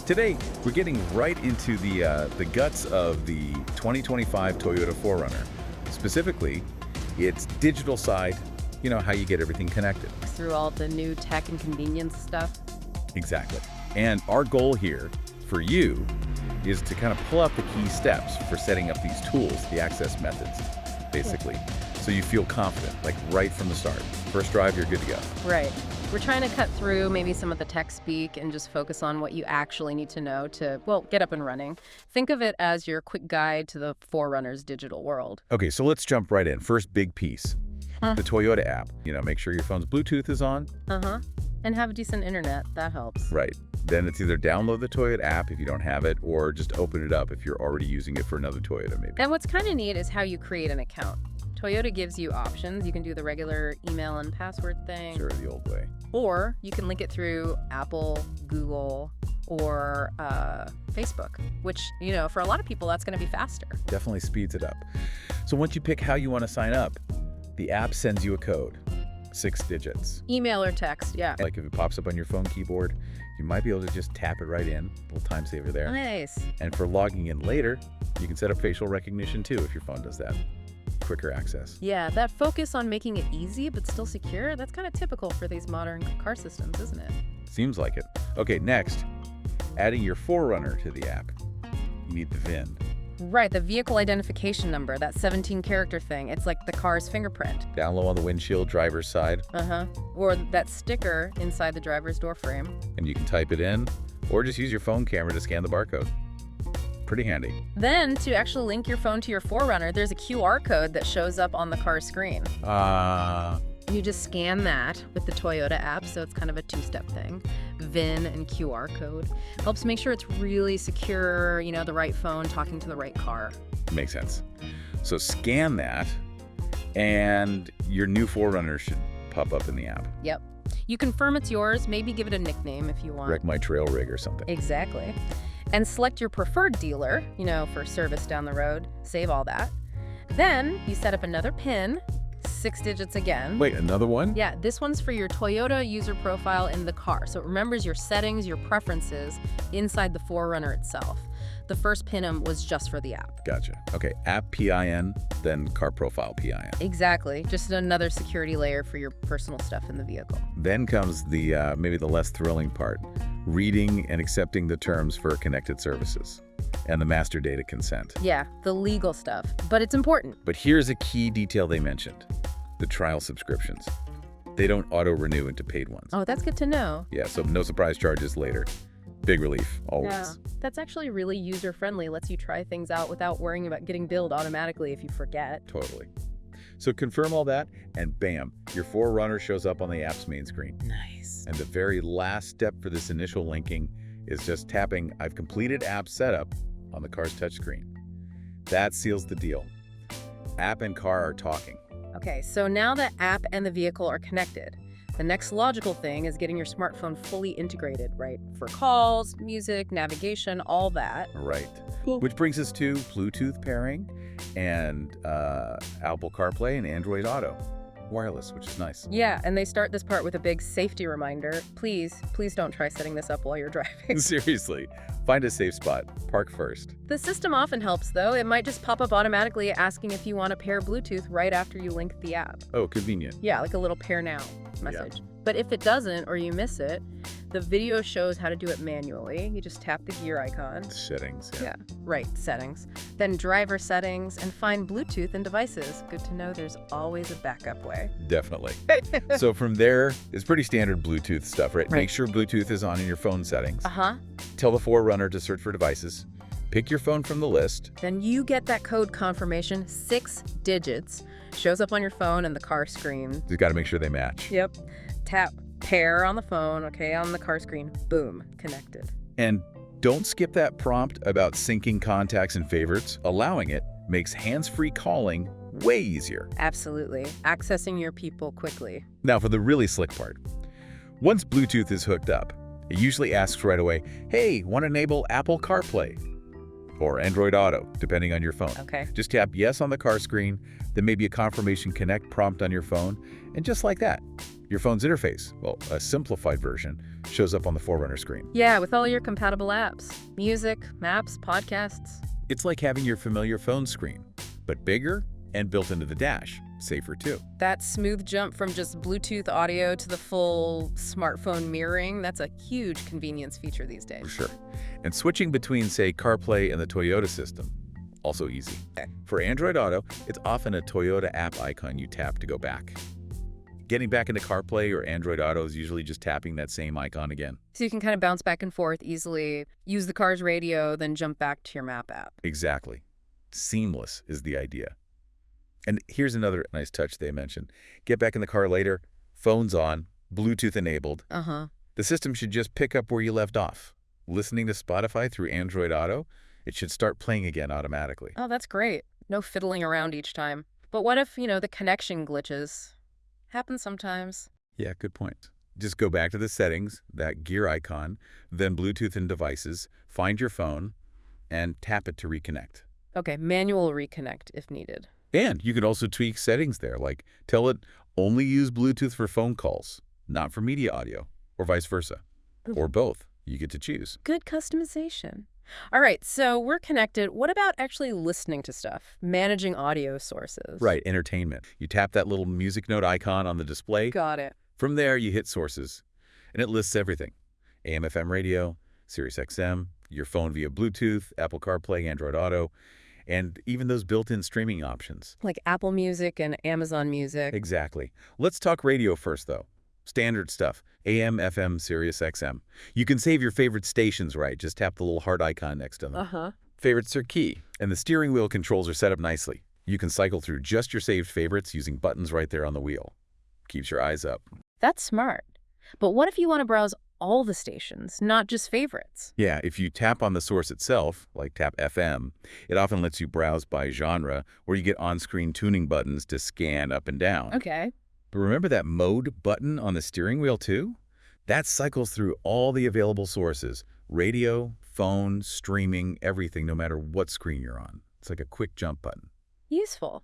Today, we're getting right into the guts of the 2025 Toyota 4Runner. Specifically, its digital side, you know, how you get everything connected. Through all the new tech and convenience stuff. Exactly. And our goal here for you is to kind of pull out the key steps for setting up these tools, the access methods, basically, so you feel confident, like right from the start. First drive, you're good to go. Right. We're trying to cut through maybe some of the tech speak and just focus on what you actually need to know to, well, get up and running. Think of it as your quick guide to the 4Runner's digital world. Okay, so let's jump right in. First big piece, the Toyota app. You know, make sure your phone's Bluetooth is on. And have decent internet. That helps. Right. Then it's either download the Toyota app if you don't have it, or just open it up if you're already using it for another Toyota, maybe. And what's kind of neat is how you create an account. Toyota gives you options. You can do the regular email and password thing. Sure, the old way. Or you can link it through Apple, Google, or Facebook, which, you know, for a lot of people, that's going to be faster. Definitely speeds it up. So once you pick how you want to sign up, the app sends you a code, 6 digits. Email or text, yeah. Like if it pops up on your phone keyboard, you might be able to just tap it right in. Little time saver there. Nice. And for logging in later, you can set up facial recognition too if your phone does that. Quicker access. Yeah, that focus on making it easy but still secure, that's kind of typical for these modern car systems, isn't it? Seems like it. Okay, next, adding your 4Runner to the app. You need the VIN. Right, the vehicle identification number, that 17-character thing. It's like the car's fingerprint. Down low on the windshield, driver's side. Or that sticker inside the driver's door frame. And you can type it in, or just use your phone camera to scan the barcode. Pretty handy. Then, to actually link your phone to your 4Runner, there's a QR code that shows up on the car screen. You just scan that with the Toyota app, so it's kind of a two-step thing. VIN and QR code. Helps make sure it's really secure, you know, the right phone talking to the right car. Makes sense. So scan that, and your new 4Runner should pop up in the app. Yep. You confirm it's yours, maybe give it a nickname if you want. Wreck My Trail Rig or something. Exactly. And select your preferred dealer, you know, for service down the road. Save all that. Then you set up another PIN, 6 digits again. Wait, another one? Yeah, this one's for your Toyota user profile in the car. So it remembers your settings, your preferences inside the 4Runner itself. The first PIN was just for the app. Gotcha. Okay, app PIN, then car profile PIN. Exactly. Just another security layer for your personal stuff in the vehicle. Then comes the maybe the less thrilling part, reading and accepting the terms for connected services and the master data consent. Yeah, the legal stuff, but it's important. But here's a key detail they mentioned, the trial subscriptions. They don't auto-renew into paid ones. Oh, that's good to know. Yeah, so no surprise charges later. Big relief, always. Yeah, that's actually really user-friendly, lets you try things out without worrying about getting billed automatically if you forget. Totally. So confirm all that, and bam, your 4Runner shows up on the app's main screen. Nice. And the very last step for this initial linking is just tapping I've completed app setup on the car's touchscreen. That seals the deal. App and car are talking. Okay, so now the app and the vehicle are connected. The next logical thing is getting your smartphone fully integrated, right? For calls, music, navigation, all that. Right. Cool. Which brings us to Bluetooth pairing and Apple CarPlay and Android Auto. Wireless, which is nice. Yeah, and they start this part with a big safety reminder. Please don't try setting this up while you're driving. Seriously, find a safe spot. Park first. The system often helps, though. It might just pop up automatically asking if you want to pair Bluetooth right after you link the app. Oh, convenient. Yeah, like a little pair now message. Yeah. But if it doesn't or you miss it, the video shows how to do it manually. You just tap the gear icon. Settings. Yeah, right, settings. Then driver settings and find Bluetooth and devices. Good to know there's always a backup way. Definitely. So from there, it's pretty standard Bluetooth stuff, right? Make sure Bluetooth is on in your phone settings. Tell the 4Runner to search for devices. Pick your phone from the list. Then you get that code confirmation, 6 digits. Shows up on your phone and the car screen. You've got to make sure they match. Yep. Tap pair on the phone, okay, on the car screen. Boom, connected. And don't skip that prompt about syncing contacts and favorites. Allowing it makes hands-free calling way easier. Absolutely. Accessing your people quickly. Now for the really slick part. Once Bluetooth is hooked up, it usually asks right away, hey, want to enable Apple CarPlay? or Android Auto, depending on your phone. Okay. Just tap yes on the car screen, then maybe a confirmation connect prompt on your phone, and just like that, your phone's interface, well, a simplified version, shows up on the 4Runner screen. Yeah, with all your compatible apps. Music, maps, podcasts. It's like having your familiar phone screen, but bigger and built into the dash. Safer too. That smooth jump from just Bluetooth audio to the full smartphone mirroring, that's a huge convenience feature these days. For sure. And switching between, say, CarPlay and the Toyota system, also easy. For Android Auto, it's often a Toyota app icon you tap to go back. Getting back into CarPlay or Android Auto is usually just tapping that same icon again. So you can kind of bounce back and forth easily, use the car's radio, then jump back to your map app. Exactly. Seamless is the idea. And here's another nice touch they mentioned. Get back in the car later, phone's on, Bluetooth enabled. The system should just pick up where you left off. Listening to Spotify through Android Auto, it should start playing again automatically. Oh, that's great. No fiddling around each time. But what if, the connection glitches? Happens sometimes. Yeah, good point. Just go back to the settings, that gear icon, then Bluetooth and devices, find your phone, and tap it to reconnect. Okay, manual reconnect if needed. And you can also tweak settings there, like tell it only use Bluetooth for phone calls, not for media audio, or vice versa. Or both. You get to choose. Good customization. All right, so we're connected. What about actually listening to stuff? Managing audio sources. Right, entertainment. You tap that little music note icon on the display. Got it. From there, you hit sources, and it lists everything. AM/FM radio, Sirius XM, your phone via Bluetooth, Apple CarPlay, Android Auto, and even those built-in streaming options. Like Apple Music and Amazon Music. Exactly. Let's talk radio first, though. Standard stuff. AM, FM, Sirius XM. You can save your favorite stations, right? Just tap the little heart icon next to them. Favorites are key, and the steering wheel controls are set up nicely. You can cycle through just your saved favorites using buttons right there on the wheel. Keeps your eyes up. That's smart. But what if you want to browse all the stations, not just favorites? Yeah, if you tap on the source itself, like tap FM, it often lets you browse by genre, where you get on-screen tuning buttons to scan up and down. Okay. But remember that mode button on the steering wheel too? That cycles through all the available sources. Radio, phone, streaming, everything, no matter what screen you're on. It's like a quick jump button. Useful.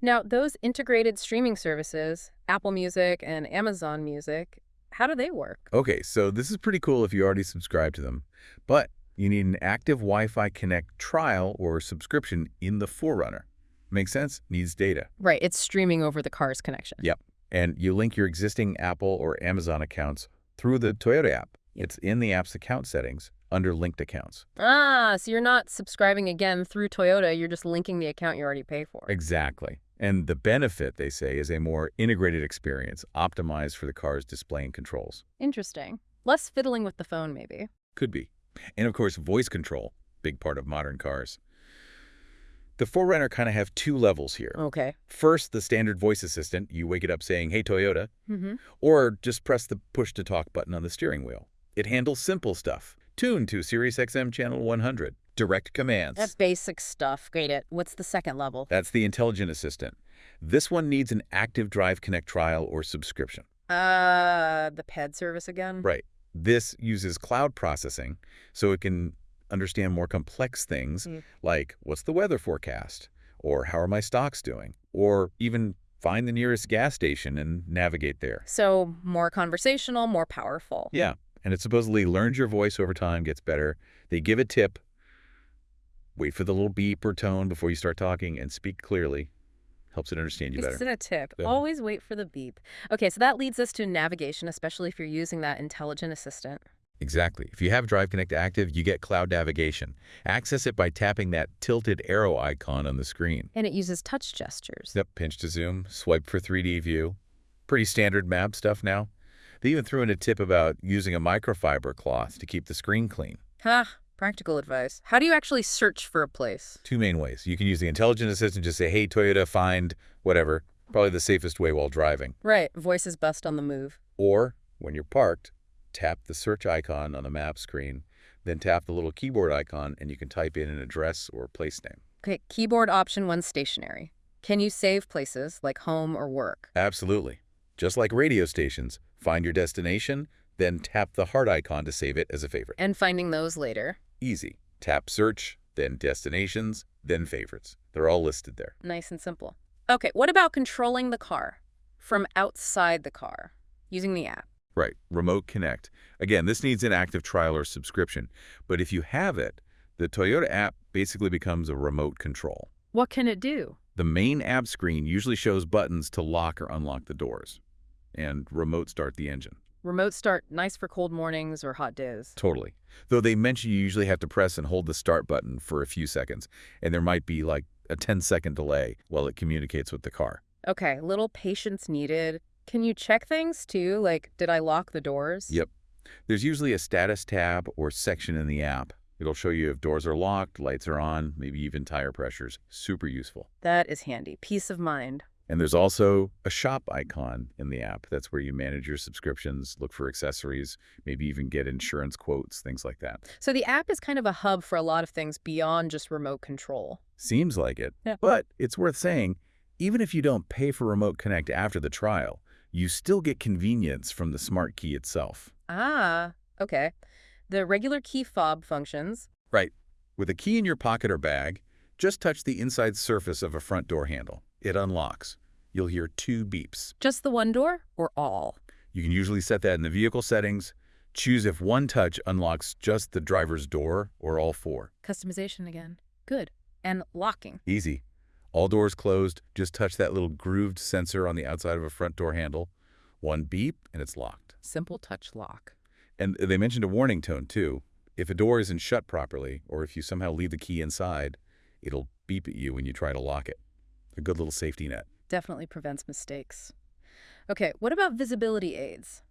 Now, those integrated streaming services, Apple Music and Amazon Music, how do they work? Okay, so this is pretty cool if you already subscribe to them. But you need an active Wi-Fi Connect trial or subscription in the 4Runner. Makes sense? Needs data. Right, it's streaming over the car's connection. Yep. And you link your existing Apple or Amazon accounts through the Toyota app. It's in the app's account settings under linked accounts. Ah, so you're not subscribing again through Toyota, you're just linking the account you already pay for. Exactly. And the benefit, they say, is a more integrated experience, optimized for the car's display and controls. Interesting. Less fiddling with the phone, maybe. Could be. And of course, voice control, big part of modern cars. The 4Runner kind of have two levels here. Okay. First, the standard voice assistant. You wake it up saying, hey, Toyota, or just press the push-to-talk button on the steering wheel. It handles simple stuff. Tune to Sirius XM channel 100. Direct commands. That's basic stuff. Great. What's the second level? That's the intelligent assistant. This one needs an active Drive Connect trial or subscription. The PED service again? Right. This uses cloud processing, so it can understand more complex things like what's the weather forecast, or how are my stocks doing, or even find the nearest gas station and navigate there. So more conversational, more powerful. Yeah. And it supposedly learns your voice over time, gets better. They give a tip. Wait for the little beep or tone before you start talking and speak clearly. Helps it understand you better. Isn't a tip. Always wait for the beep. Okay, so that leads us to navigation, especially if you're using that intelligent assistant. Exactly. If you have Drive Connect active, you get cloud navigation. Access it by tapping that tilted arrow icon on the screen. And it uses touch gestures. Yep, pinch to zoom, swipe for 3D view. Pretty standard map stuff now. They even threw in a tip about using a microfiber cloth to keep the screen clean. Practical advice. How do you actually search for a place? Two main ways. You can use the intelligent assistant to say, hey, Toyota, find whatever. Probably the safest way while driving. Right. Voice is best on the move. Or, when you're parked, tap the search icon on the map screen, then tap the little keyboard icon, and you can type in an address or place name. Okay, keyboard option 1 stationary. Can you save places like home or work? Absolutely. Just like radio stations, find your destination, then tap the heart icon to save it as a favorite. And finding those later? Easy. Tap search, then destinations, then favorites. They're all listed there. Nice and simple. Okay, what about controlling the car from outside the car using the app? Right, Remote Connect. Again, this needs an active trial or subscription, but if you have it, the Toyota app basically becomes a remote control. What can it do? The main app screen usually shows buttons to lock or unlock the doors, and remote start the engine. Remote start, nice for cold mornings or hot days. Totally. Though they mention you usually have to press and hold the start button for a few seconds, and there might be like a 10-second delay while it communicates with the car. Okay, little patience needed. Can you check things too? Like, did I lock the doors? Yep. There's usually a status tab or section in the app. It'll show you if doors are locked, lights are on, maybe even tire pressures. Super useful. That is handy. Peace of mind. And there's also a shop icon in the app. That's where you manage your subscriptions, look for accessories, maybe even get insurance quotes, things like that. So the app is kind of a hub for a lot of things beyond just remote control. Seems like it. Yeah. But it's worth saying, even if you don't pay for Remote Connect after the trial, you still get convenience from the smart key itself. Ah, okay. The regular key fob functions. Right. With a key in your pocket or bag, just touch the inside surface of a front door handle. It unlocks. You'll hear 2 beeps. Just the one door or all? You can usually set that in the vehicle settings. Choose if one touch unlocks just the driver's door or all 4. Customization again. Good. And locking. Easy. All doors closed. Just touch that little grooved sensor on the outside of a front door handle. 1 beep, and it's locked. Simple touch lock. And they mentioned a warning tone, too. If a door isn't shut properly, or if you somehow leave the key inside, it'll beep at you when you try to lock it. A good little safety net. Definitely prevents mistakes. Okay, what about visibility aids?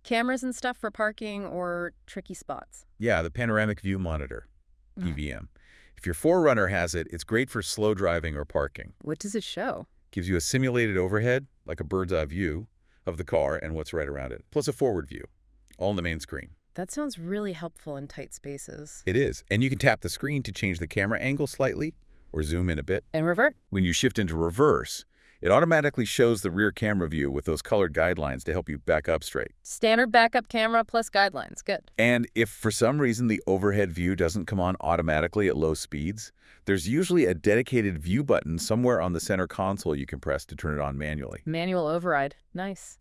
Cameras and stuff for parking or tricky spots? Yeah, the Panoramic View Monitor, PVM. If your 4Runner has it, it's great for slow driving or parking. What does it show? Gives you a simulated overhead, like a bird's eye view, of the car and what's right around it, plus a forward view, all on the main screen. That sounds really helpful in tight spaces. It is, and you can tap the screen to change the camera angle slightly or zoom in a bit. And revert? When you shift into reverse, it automatically shows the rear camera view with those colored guidelines to help you back up straight. Standard backup camera plus guidelines. Good. And if for some reason the overhead view doesn't come on automatically at low speeds, there's usually a dedicated view button somewhere on the center console you can press to turn it on manually. Manual override. Nice.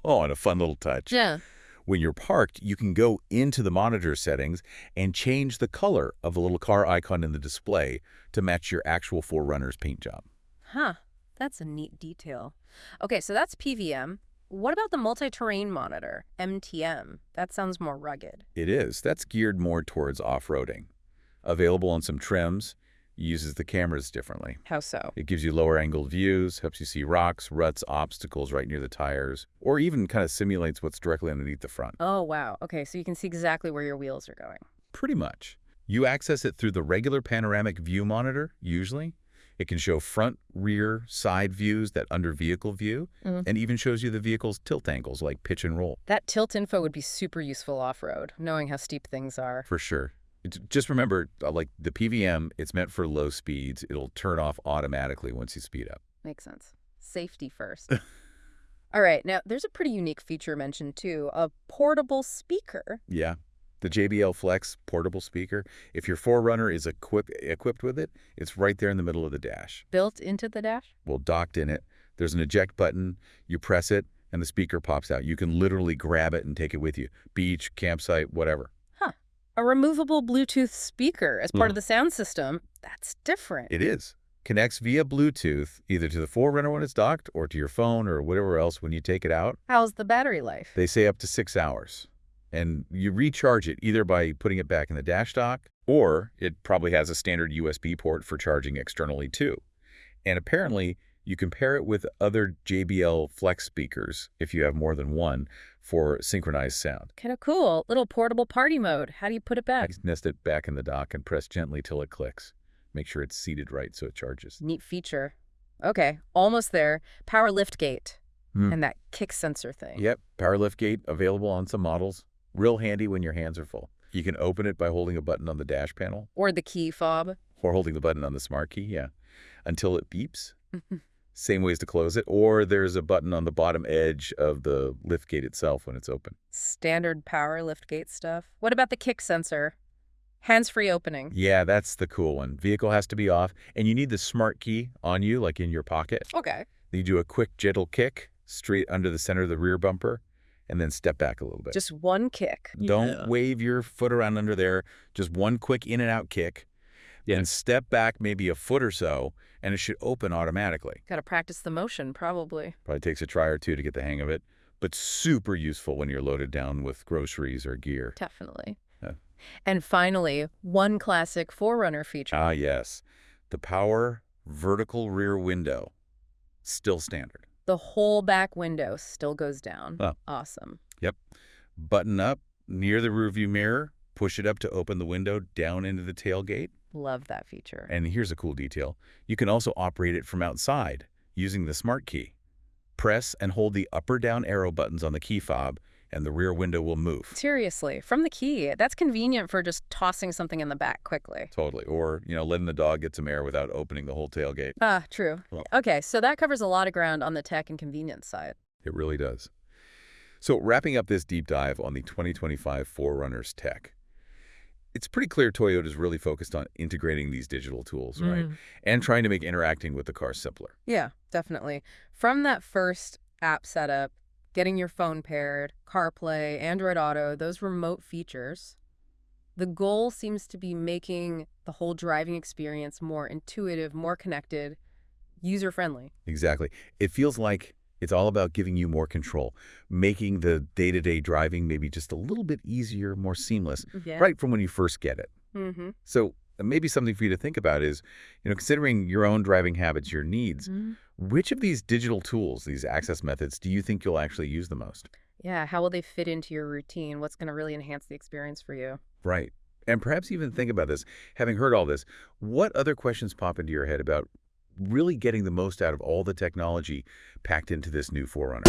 Oh, and a fun little touch. Yeah. When you're parked, you can go into the monitor settings and change the color of the little car icon in the display to match your actual 4Runner's paint job. Huh. That's a neat detail. Okay, so that's PVM. What about the multi-terrain monitor, MTM? That sounds more rugged. It is. That's geared more towards off-roading. Available on some trims, uses the cameras differently. How so? It gives you lower angled views, helps you see rocks, ruts, obstacles right near the tires, or even kind of simulates what's directly underneath the front. Oh, wow. Okay, so you can see exactly where your wheels are going. Pretty much. You access it through the regular panoramic view monitor, usually. It can show front, rear, side views, that under-vehicle view, and even shows you the vehicle's tilt angles, like pitch and roll. That tilt info would be super useful off-road, knowing how steep things are. For sure. Just remember, like the PVM, it's meant for low speeds. It'll turn off automatically once you speed up. Makes sense. Safety first. All right, now there's a pretty unique feature mentioned too, a portable speaker. Yeah. The JBL Flex portable speaker, if your 4Runner is equipped with it, it's right there in the middle of the dash. Built into the dash? Well, docked in it. There's an eject button. You press it, and the speaker pops out. You can literally grab it and take it with you. Beach, campsite, whatever. Huh. A removable Bluetooth speaker as part of the sound system. That's different. It is. Connects via Bluetooth, either to the 4Runner when it's docked or to your phone or whatever else when you take it out. How's the battery life? They say up to 6 hours. And you recharge it either by putting it back in the dash dock, or it probably has a standard USB port for charging externally too. And apparently, you can pair it with other JBL Flex speakers, if you have more than one, for synchronized sound. Kind of cool. Little portable party mode. How do you put it back? Nest it back in the dock and press gently till it clicks. Make sure it's seated right so it charges. Neat feature. Okay, almost there. Power lift gate and that kick sensor thing. Yep, power lift gate available on some models. Real handy when your hands are full. You can open it by holding a button on the dash panel. Or the key fob. Or holding the button on the smart key, yeah. Until it beeps. Same ways to close it. Or there's a button on the bottom edge of the lift gate itself when it's open. Standard power lift gate stuff. What about the kick sensor? Hands-free opening. Yeah, that's the cool one. Vehicle has to be off, and you need the smart key on you, like in your pocket. Okay. You do a quick, gentle kick straight under the center of the rear bumper, and then step back a little bit. Just one kick. Don't wave your foot around under there. Just one quick in and out kick. And step back maybe a foot or so, and it should open automatically. Got to practice the motion, probably. Probably takes a try or two to get the hang of it, but super useful when you're loaded down with groceries or gear. Definitely. Yeah. And finally, one classic 4Runner feature. Ah, yes. The power vertical rear window. Still standard. The whole back window still goes down. Oh. Awesome. Yep. Button up near the rearview mirror. Push it up to open the window down into the tailgate. Love that feature. And here's a cool detail. You can also operate it from outside using the smart key. Press and hold the up or down arrow buttons on the key fob, and the rear window will move. Seriously, from the key. That's convenient for just tossing something in the back quickly. Totally. Or, letting the dog get some air without opening the whole tailgate. Ah, true. Well, Okay, so that covers a lot of ground on the tech and convenience side. it really does. So wrapping up this deep dive on the 2025 4Runner's tech, it's pretty clear Toyota's really focused on integrating these digital tools, right? And trying to make interacting with the car simpler. Yeah, definitely. From that first app setup, getting your phone paired, CarPlay, Android Auto, those remote features, the goal seems to be making the whole driving experience more intuitive, more connected, user-friendly. Exactly. It feels like it's all about giving you more control, making the day-to-day driving maybe just a little bit easier, more seamless, right from when you first get it. So maybe something for you to think about is, considering your own driving habits, your needs, which of these digital tools, these access methods, do you think you'll actually use the most? Yeah, how will they fit into your routine? What's going to really enhance the experience for you? Right. And perhaps even think about this. Having heard all this, what other questions pop into your head about really getting the most out of all the technology packed into this new 4Runner?